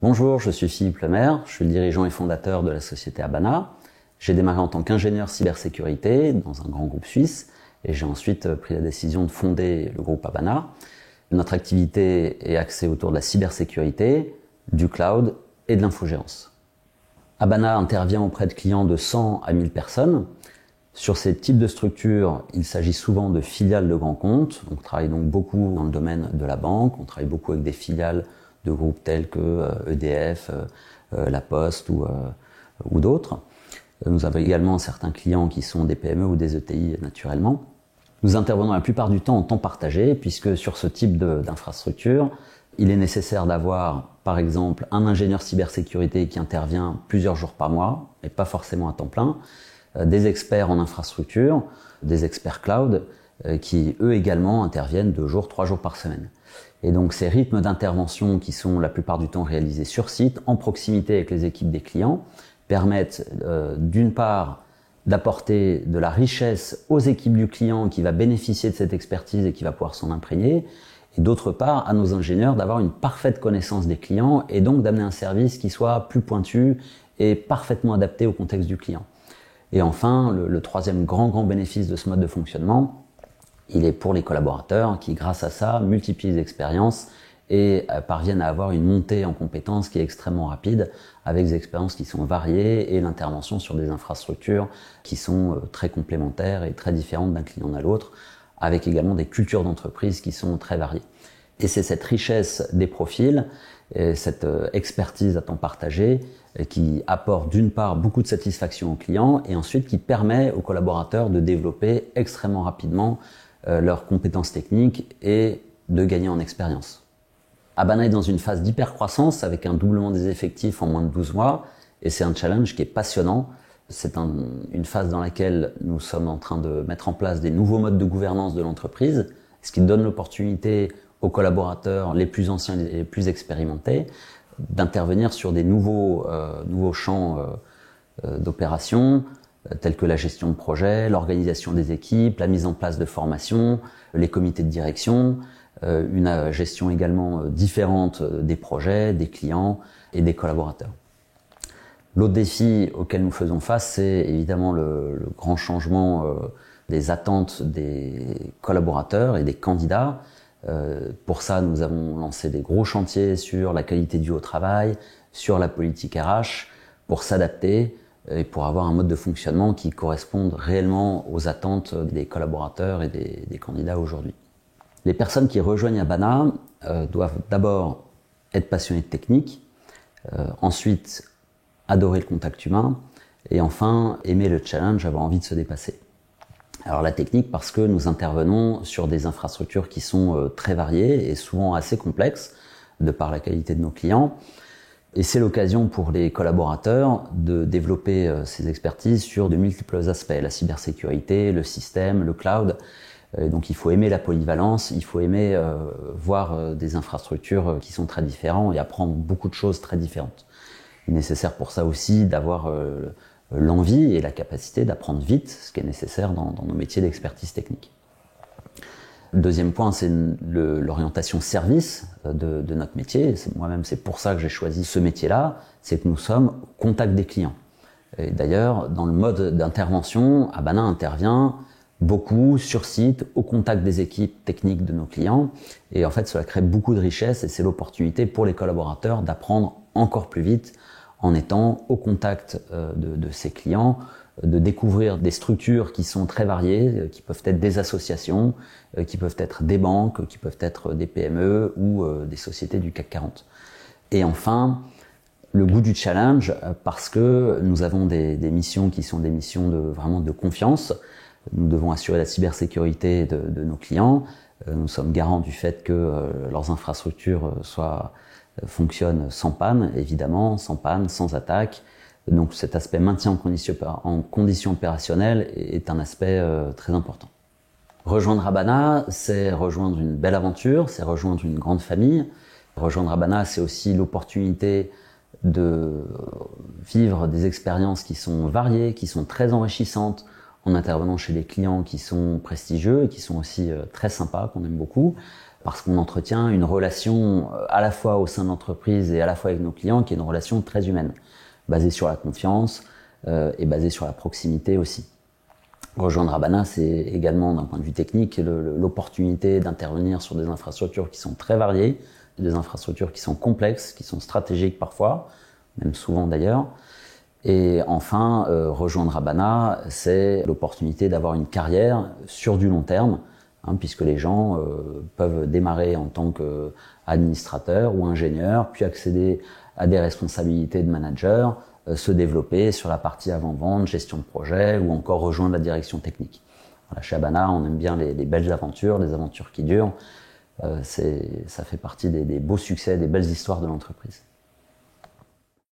Bonjour, je suis Philippe Lemaire, je suis le dirigeant et fondateur de la société Habana. J'ai démarré en tant qu'ingénieur cybersécurité dans un grand groupe suisse et j'ai ensuite pris la décision de fonder le groupe Habana. Notre activité est axée autour de la cybersécurité, du cloud et de l'infogérance. Habana intervient auprès de clients de 100 à 1000 personnes. Sur ces types de structures, il s'agit souvent de filiales de grands comptes. On travaille donc beaucoup dans le domaine de la banque, on travaille beaucoup avec des filiales de groupes tels que EDF, La Poste ou d'autres. Nous avons également certains clients qui sont des PME ou des ETI naturellement. Nous intervenons la plupart du temps en temps partagé, puisque sur ce type d'infrastructure, il est nécessaire d'avoir, par exemple, un ingénieur cybersécurité qui intervient plusieurs jours par mois, et pas forcément à temps plein, des experts en infrastructure, des experts cloud, qui eux également interviennent 2 jours, 3 jours par semaine. Et donc ces rythmes d'intervention qui sont la plupart du temps réalisés sur site, en proximité avec les équipes des clients, permettent d'une part d'apporter de la richesse aux équipes du client qui va bénéficier de cette expertise et qui va pouvoir s'en imprégner, et d'autre part à nos ingénieurs d'avoir une parfaite connaissance des clients et donc d'amener un service qui soit plus pointu et parfaitement adapté au contexte du client. Et enfin, le troisième grand bénéfice de ce mode de fonctionnement, il est pour les collaborateurs qui, grâce à ça, multiplient les expériences et parviennent à avoir une montée en compétences qui est extrêmement rapide, avec des expériences qui sont variées et l'intervention sur des infrastructures qui sont très complémentaires et très différentes d'un client à l'autre, avec également des cultures d'entreprise qui sont très variées. Et c'est cette richesse des profils, et cette expertise à temps partagé qui apporte d'une part beaucoup de satisfaction aux clients et ensuite qui permet aux collaborateurs de développer extrêmement rapidement leurs compétences techniques et de gagner en expérience. Habana est dans une phase d'hypercroissance avec un doublement des effectifs en moins de 12 mois et c'est un challenge qui est passionnant. C'est une phase dans laquelle nous sommes en train de mettre en place des nouveaux modes de gouvernance de l'entreprise, ce qui donne l'opportunité aux collaborateurs les plus anciens et les plus expérimentés d'intervenir sur des nouveaux champs d'opération, tels que la gestion de projet, l'organisation des équipes, la mise en place de formations, les comités de direction, une gestion également différente des projets, des clients et des collaborateurs. L'autre défi auquel nous faisons face, c'est évidemment le grand changement des attentes des collaborateurs et des candidats. Pour ça, nous avons lancé des gros chantiers sur la qualité du haut travail, sur la politique RH, pour s'adapter et pour avoir un mode de fonctionnement qui corresponde réellement aux attentes des collaborateurs et des candidats aujourd'hui. Les personnes qui rejoignent Habana doivent d'abord être passionnées de technique, ensuite adorer le contact humain et enfin aimer le challenge, avoir envie de se dépasser. Alors la technique parce que nous intervenons sur des infrastructures qui sont très variées et souvent assez complexes de par la qualité de nos clients. Et c'est l'occasion pour les collaborateurs de développer ces expertises sur de multiples aspects, la cybersécurité, le système, le cloud. Donc il faut aimer la polyvalence, il faut aimer voir des infrastructures qui sont très différentes et apprendre beaucoup de choses très différentes. Il est nécessaire pour ça aussi d'avoir l'envie et la capacité d'apprendre vite, ce qui est nécessaire dans nos métiers d'expertise technique. Le deuxième point, c'est l'orientation service de notre métier. Moi-même, c'est pour ça que j'ai choisi ce métier-là, c'est que nous sommes au contact des clients. Et d'ailleurs, dans le mode d'intervention, Habana intervient beaucoup sur site, au contact des équipes techniques de nos clients. Et en fait, cela crée beaucoup de richesse et c'est l'opportunité pour les collaborateurs d'apprendre encore plus vite en étant au contact de ces clients, de découvrir des structures qui sont très variées, qui peuvent être des associations, qui peuvent être des banques, qui peuvent être des PME ou des sociétés du CAC 40. Et enfin, le goût du challenge, parce que nous avons des missions qui sont des missions vraiment de confiance. Nous devons assurer la cybersécurité de nos clients. Nous sommes garants du fait que leurs infrastructures fonctionnent sans panne, évidemment, sans panne, sans attaque. Donc cet aspect maintien en conditions opérationnelles est un aspect très important. Rejoindre Habana, c'est rejoindre une belle aventure, c'est rejoindre une grande famille. Rejoindre Habana, c'est aussi l'opportunité de vivre des expériences qui sont variées, qui sont très enrichissantes, en intervenant chez des clients qui sont prestigieux et qui sont aussi très sympas, qu'on aime beaucoup, parce qu'on entretient une relation à la fois au sein de l'entreprise et à la fois avec nos clients qui est une relation très humaine, basée sur la confiance et basée sur la proximité aussi. Rejoindre Habana, c'est également d'un point de vue technique l'opportunité d'intervenir sur des infrastructures qui sont très variées, des infrastructures qui sont complexes, qui sont stratégiques parfois, même souvent d'ailleurs. Et enfin, rejoindre Habana, c'est l'opportunité d'avoir une carrière sur du long terme, puisque les gens peuvent démarrer en tant qu'administrateur ou ingénieur, puis accéder à des responsabilités de manager, se développer sur la partie avant-vente, gestion de projet ou encore rejoindre la direction technique. Voilà, chez Habana, on aime bien les belles aventures, les aventures qui durent. Ça fait partie des beaux succès, des belles histoires de l'entreprise.